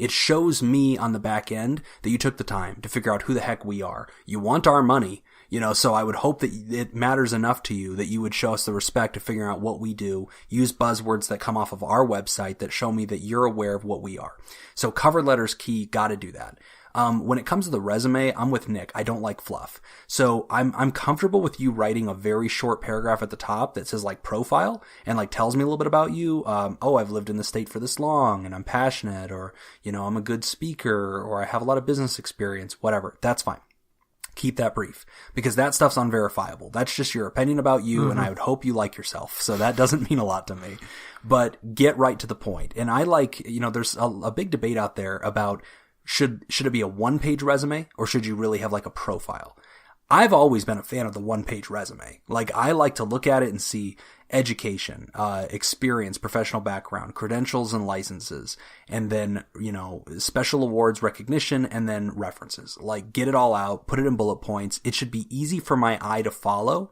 It shows me on the back end that you took the time to figure out who the heck we are. You want our money. So I would hope that it matters enough to you that you would show us the respect of figuring out what we do, use buzzwords that come off of our website that show me that you're aware of what we are. So cover letter's key, gotta do that. When it comes to the resume, I'm with Nick. I don't like fluff. So I'm comfortable with you writing a very short paragraph at the top that says like profile and like tells me a little bit about you. I've lived in the state for this long and I'm passionate, or, I'm a good speaker, or I have a lot of business experience, whatever. That's fine. Keep that brief, because that stuff's unverifiable. That's just your opinion about you, and I would hope you like yourself. So that doesn't mean a lot to me. But get right to the point. And I like, there's a big debate out there about should it be a one-page resume, or should you really have like a profile? I've always been a fan of the one-page resume. Like, I like to look at it and see education, experience, professional background, credentials and licenses, and then, special awards, recognition, and then references. Like, get it all out, put it in bullet points. It should be easy for my eye to follow.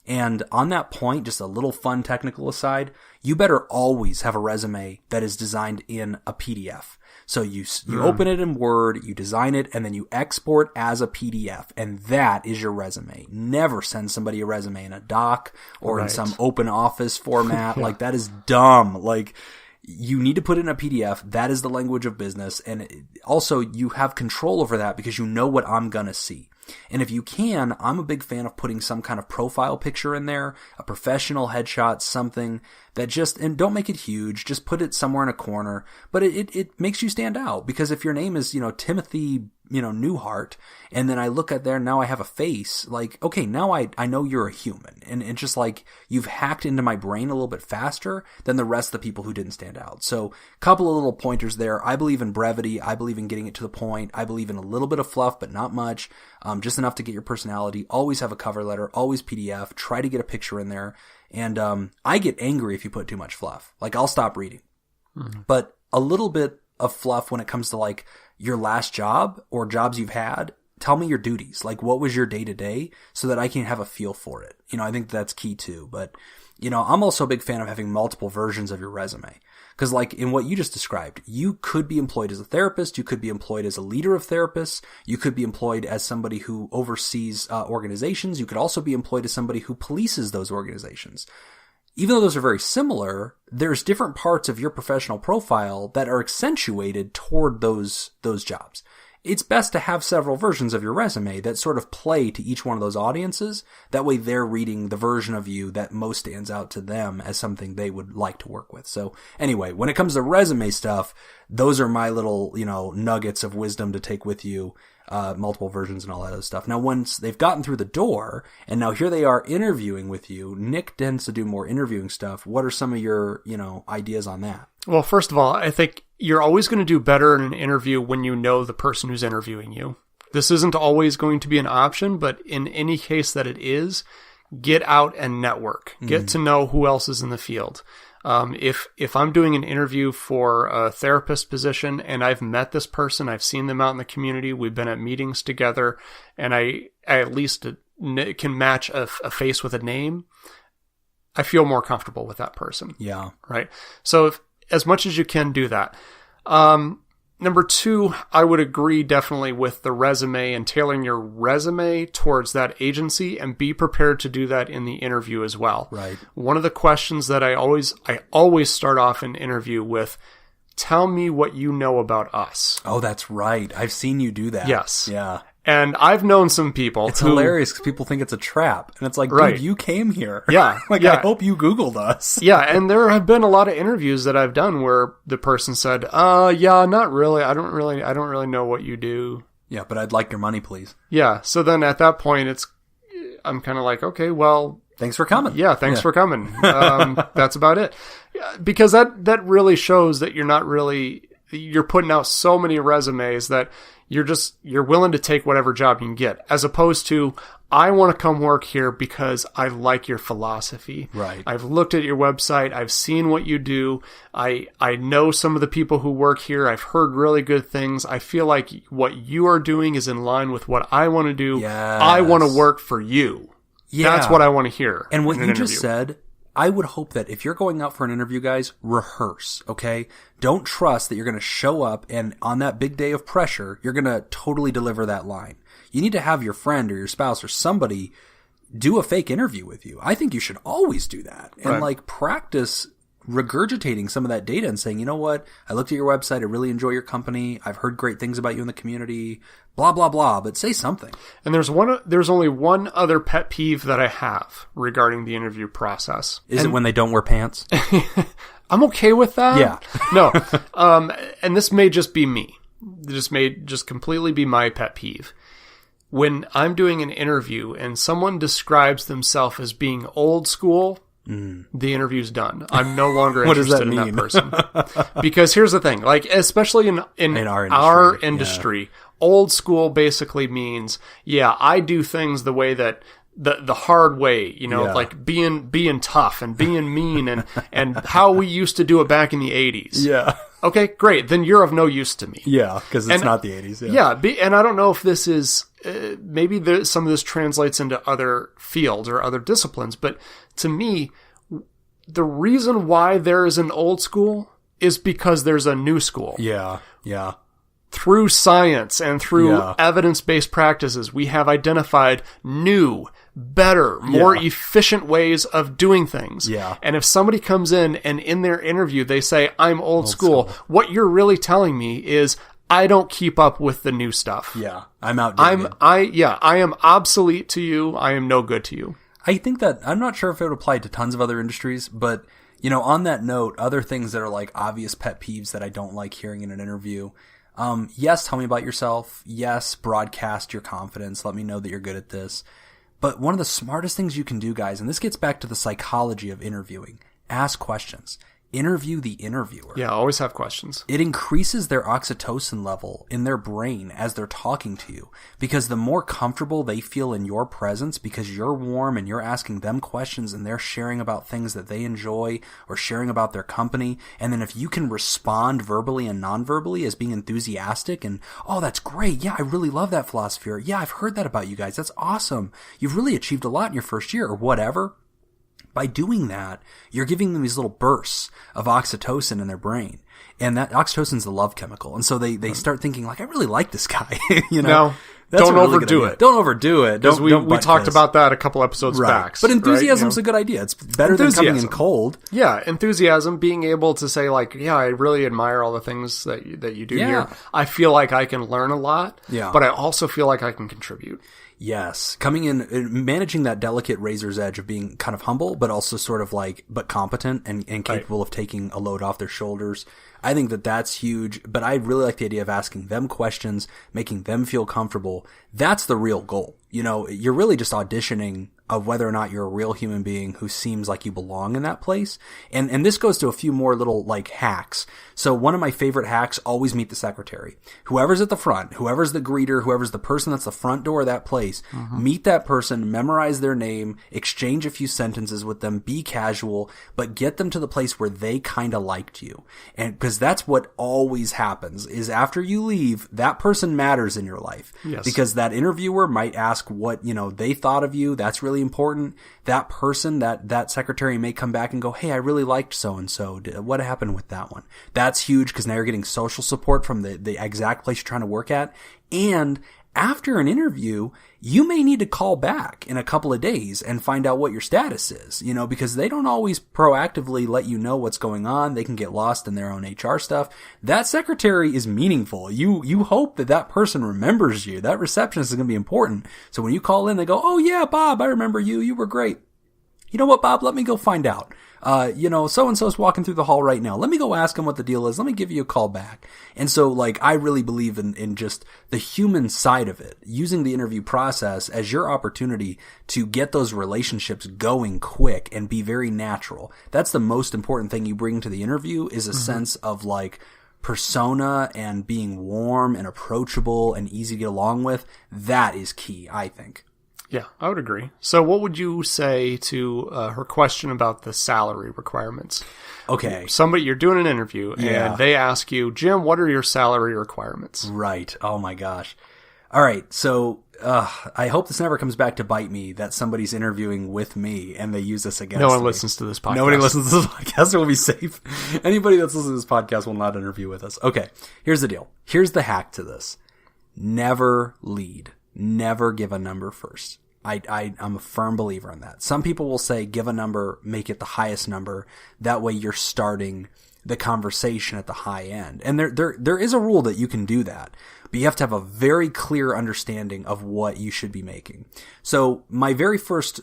And on that point, just a little fun technical aside, you better always have a resume that is designed in a PDF. So you open it in Word, you design it, and then you export as a PDF, and that is your resume. Never send somebody a resume in a doc or in some open office format. Like, that is dumb. Like, you need to put it in a PDF. That is the language of business. And also, you have control over that because you know what I'm going to see. And if you can, I'm a big fan of putting some kind of profile picture in there, a professional headshot, something that and don't make it huge, just put it somewhere in a corner, but it makes you stand out, because if your name is, Timothy, Newhart, and then I look at there, now I have a face, like, okay, now I know you're a human, and it's just like, you've hacked into my brain a little bit faster than the rest of the people who didn't stand out. So, couple of little pointers there. I believe in brevity. I believe in getting it to the point. I believe in a little bit of fluff, but not much. Just enough to get your personality. Always have a cover letter, always PDF, try to get a picture in there. And I get angry if you put too much fluff. Like, I'll stop reading. But a little bit of fluff when it comes to like your last job or jobs you've had. Tell me your duties. Like, what was your day to day, so that I can have a feel for it. I think that's key too. But, I'm also a big fan of having multiple versions of your resume. Because like in what you just described, you could be employed as a therapist, you could be employed as a leader of therapists, you could be employed as somebody who oversees organizations, you could also be employed as somebody who polices those organizations. Even though those are very similar, there's different parts of your professional profile that are accentuated toward those jobs. It's best to have several versions of your resume that sort of play to each one of those audiences. That way they're reading the version of you that most stands out to them as something they would like to work with. So anyway, when it comes to resume stuff, those are my little, nuggets of wisdom to take with you, multiple versions and all that other stuff. Now, once they've gotten through the door and now here they are interviewing with you, Nick tends to do more interviewing stuff. What are some of your, ideas on that? Well, first of all, I think you're always going to do better in an interview when you know the person who's interviewing you. This isn't always going to be an option, but in any case that it is, get out and network. Get to know who else is in the field. If I'm doing an interview for a therapist position and I've met this person, I've seen them out in the community, we've been at meetings together, and I at least can match a face with a name, I feel more comfortable with that person. Yeah. Right? So as much as you can, do that. Number two, I would agree definitely with the resume and tailoring your resume towards that agency, and be prepared to do that in the interview as well. Right. One of the questions that I always start off an interview with, tell me what you know about us. Oh, that's right. I've seen you do that. Yes. Yeah. And I've known some people It's hilarious because people think it's a trap. And it's like, dude, you came here. Yeah. I hope you Googled us. Yeah. And there have been a lot of interviews that I've done where the person said, yeah, not really. I don't really know what you do. Yeah, but I'd like your money, please. Yeah. So then at that point, I'm kind of like, okay, well, thanks for coming. Yeah. Thanks for coming. That's about it. Because that really shows that you're putting out so many resumes that you're willing to take whatever job you can get, as opposed to, I want to come work here because I like your philosophy. Right. I've looked at your website. I've seen what you do. I know some of the people who work here. I've heard really good things. I feel like what you are doing is in line with what I want to do. Yes. I want to work for you. Yeah. That's what I want to hear. And what you just said, I would hope that if you're going out for an interview, guys, rehearse, okay? Don't trust that you're going to show up and on that big day of pressure, you're going to totally deliver that line. You need to have your friend or your spouse or somebody do a fake interview with you. I think you should always do that. And like practice regurgitating some of that data and saying, you know what, I looked at your website, I really enjoy your company, I've heard great things about you in the community, blah, blah, blah, but say something. And there's only one other pet peeve that I have regarding the interview process. Is it when they don't wear pants? I'm okay with that. Yeah. No. And this may just be me. This may just completely be my pet peeve. When I'm doing an interview and someone describes themselves as being old school, the interview's done. I'm no longer interested in that person. Because here's the thing, like, especially in our industry, old school basically means, I do things the way that the hard way, like being tough and being mean and how we used to do it back in the 80s. Yeah. Okay, great. Then you're of no use to me. Yeah, because it's not the 80s. And I don't know if this is, maybe some of this translates into other fields or other disciplines, but to me, the reason why there is an old school is because there's a new school. Yeah. Through science and through evidence-based practices, we have identified new, better, more efficient ways of doing things. Yeah. And if somebody comes in and in their interview they say, I'm old school, what you're really telling me is, I don't keep up with the new stuff. Yeah. I'm outdated. I am obsolete to you. I am no good to you. I think that, I'm not sure if it would apply to tons of other industries, but, on that note, other things that are like obvious pet peeves that I don't like hearing in an interview. Yes, tell me about yourself. Yes, broadcast your confidence. Let me know that you're good at this. But one of the smartest things you can do, guys, and this gets back to the psychology of interviewing, ask questions. Interview the interviewer. Yeah, always have questions. It increases their oxytocin level in their brain as they're talking to you, because the more comfortable they feel in your presence, because you're warm and you're asking them questions and they're sharing about things that they enjoy or sharing about their company. And then if you can respond verbally and non-verbally as being enthusiastic and, oh, that's great. Yeah, I really love that philosophy. Or, yeah, I've heard that about you guys. That's awesome. You've really achieved a lot in your first year or whatever. By doing that, you're giving them these little bursts of oxytocin in their brain. And that oxytocin's the love chemical. And so they start thinking, like, I really like this guy. No, That's don't overdo it. Don't overdo it. Because we talked about that a couple episodes back. But enthusiasm's a good idea. It's better than coming in cold. Yeah, enthusiasm, being able to say, like, I really admire all the things that you do here. I feel like I can learn a lot, but I also feel like I can contribute. Yes. Coming in, managing that delicate razor's edge of being kind of humble, but also sort of like, but competent and capable of taking a load off their shoulders. I think that that's huge, but I really like the idea of asking them questions, making them feel comfortable. That's the real goal. You're really just auditioning of whether or not you're a real human being who seems like you belong in that place. And this goes to a few more little like hacks. So one of my favorite hacks, always meet the secretary. Whoever's at the front, whoever's the greeter, whoever's the person that's the front door of that place, meet that person, memorize their name, exchange a few sentences with them, be casual, but get them to the place where they kind of liked you. And because that's what always happens is after you leave, that person matters in your life. Yes. Because that interviewer might ask what, they thought of you. That's really important. That person, that secretary may come back and go, hey, I really liked so-and-so. What happened with that one? That's huge because now you're getting social support from the exact place you're trying to work at. And after an interview, you may need to call back in a couple of days and find out what your status is, because they don't always proactively let you know what's going on. They can get lost in their own HR stuff. That secretary is meaningful. You hope that person remembers you. That receptionist is going to be important. So when you call in, they go, oh yeah, Bob, I remember you. You were great. You know what, Bob? Let me go find out. So-and-so's walking through the hall right now. Let me go ask him what the deal is. Let me give you a call back. And so, like, I really believe in just the human side of it, using the interview process as your opportunity to get those relationships going quick and be very natural. That's the most important thing you bring to the interview is a sense of, like, persona and being warm and approachable and easy to get along with. That is key, I think. Yeah, I would agree. So what would you say to her question about the salary requirements? Okay. You're doing an interview and they ask you, Jim, what are your salary requirements? Right. Oh my gosh. All right. So I hope this never comes back to bite me that somebody's interviewing with me and they use this against No one me. listens to this podcast. Nobody listens to this podcast, so we'll be safe. Anybody that's listening to this podcast will not interview with us. Okay, here's the deal. Here's the hack to this. Never lead. Never give a number first. I'm a firm believer in that. Some people will say, give a number, make it the highest number. That way you're starting the conversation at the high end. And there is a rule that you can do that, but you have to have a very clear understanding of what you should be making. So my very first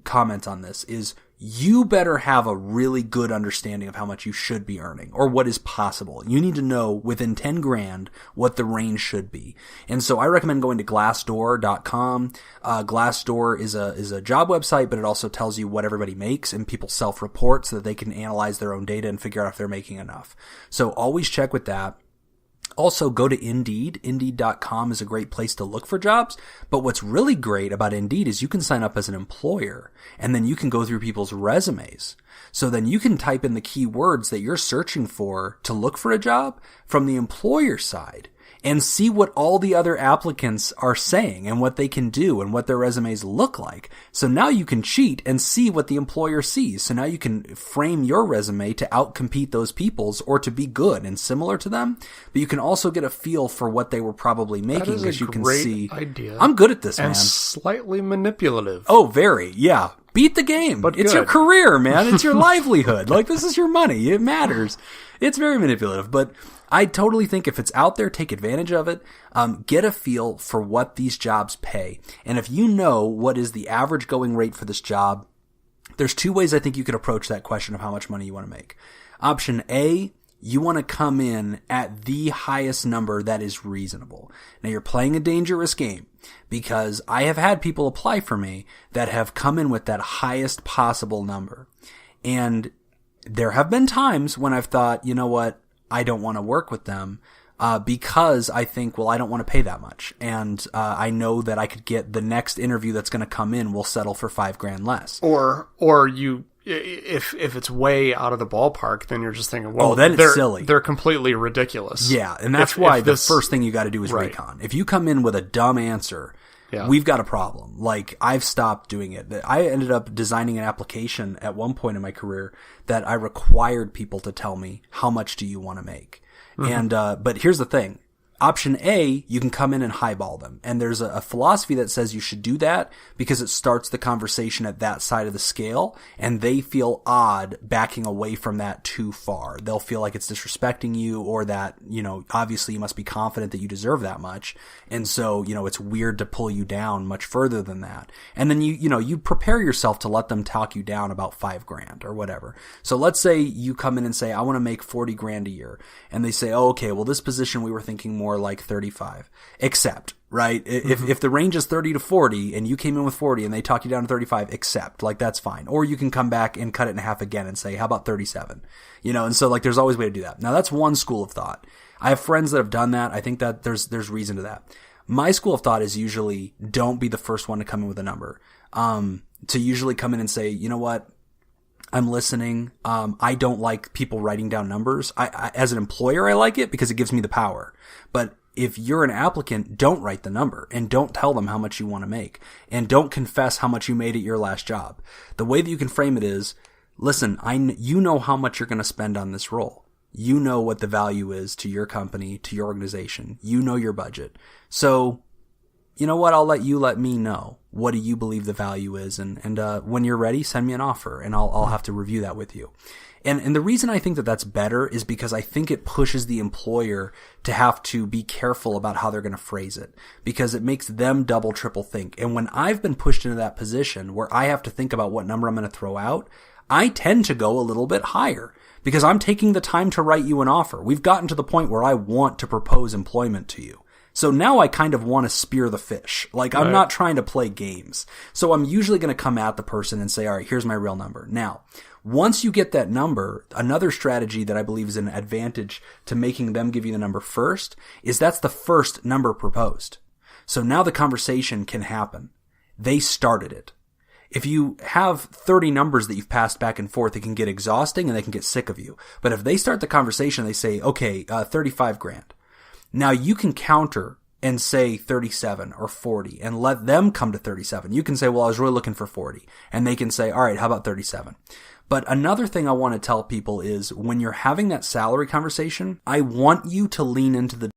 comment on this is, you better have a really good understanding of how much you should be earning or what is possible. You need to know within 10 grand what the range should be. And so I recommend going to Glassdoor.com. Glassdoor is a job website, but it also tells you what everybody makes, and people self-report so that they can analyze their own data and figure out if they're making enough. So always check with that. Also, go to Indeed. Indeed.com is a great place to look for jobs. But what's really great about Indeed is you can sign up as an employer, and then you can go through people's resumes. So then you can type in the keywords that you're searching for to look for a job from the employer side and see what all the other applicants are saying and what they can do and what their resumes look like. So now you can cheat and see what the employer sees. So now you can frame your resume to outcompete those people's or to be good and similar to them. But you can also get a feel for what they were probably making because you can see. Idea. I'm good at this, and man. Slightly manipulative. Oh, very. Yeah. Beat the game. But it's good. your career, man. It's your livelihood. Like, this is your money. It matters. It's very manipulative, but I totally think if it's out there, take advantage of it. Get a feel for what these jobs pay. And if you know what is the average going rate for this job, there's two ways I think you could approach that question of how much money you want to make. Option A, you want to come in at the highest number that is reasonable. Now, you're playing a dangerous game because I have had people apply for me that have come in with that highest possible number. And there have been times when I've thought, you know what, I don't want to work with them because I think, well, I don't want to pay that much. And I know that I could get the next interview that's going to come in will settle for $5,000 less. Or you, if it's way out of the ballpark, then you're just thinking, well, then it's silly. They're completely ridiculous. Yeah, and that's why the first thing you got to do is recon. If you come in with a dumb answer, we've got a problem. Like, I've stopped doing it. I ended up designing an application at one point in my career that I required people to tell me, how much do you want to make? Mm-hmm. And but here's the thing. Option A, you can come in and highball them. And there's a philosophy that says you should do that because it starts the conversation at that side of the scale, and they feel odd backing away from that too far. They'll feel like it's disrespecting you, or that, you know, obviously you must be confident that you deserve that much. And so, you know, it's weird to pull you down much further than that. And then you prepare yourself to let them talk you down about $5,000 or whatever. So let's say you come in and say, I want to make $40,000 a year. And they say, oh, okay, well, this position we were thinking more like 35. Accept, right? Mm-hmm. If the range is 30 to 40 and you came in with 40 and they talk you down to 35, accept. Like, that's fine. Or you can come back and cut it in half again and say, how about 37? You know, and so, like, there's always a way to do that. Now, that's one school of thought. I have friends that have done that. I think that there's reason to that. My school of thought is usually don't be the first one to come in with a number. To usually come in and say, you know what? I'm listening. I don't like people writing down numbers. I as an employer, I like it because it gives me the power. But if you're an applicant, don't write the number and don't tell them how much you want to make, and don't confess how much you made at your last job. The way that you can frame it is, listen, you know how much you're going to spend on this role. You know what the value is to your company, to your organization. You know your budget. So, you know what? I'll let me know. What do you believe the value is? And when you're ready, send me an offer and I'll have to review that with you. And the reason I think that that's better is because I think it pushes the employer to have to be careful about how they're going to phrase it, because it makes them double, triple think. And when I've been pushed into that position where I have to think about what number I'm going to throw out, I tend to go a little bit higher because I'm taking the time to write you an offer. We've gotten to the point where I want to propose employment to you. So now I kind of want to spear the fish. Like, I'm not trying to play games. So I'm usually going to come at the person and say, all right, here's my real number. Now, once you get that number, another strategy that I believe is an advantage to making them give you the number first is that's the first number proposed. So now the conversation can happen. They started it. If you have 30 numbers that you've passed back and forth, it can get exhausting and they can get sick of you. But if they start the conversation, they say, okay, $35,000. Now you can counter and say 37 or 40 and let them come to 37. You can say, well, I was really looking for 40. And they can say, all right, how about 37? But another thing I want to tell people is when you're having that salary conversation, I want you to lean into the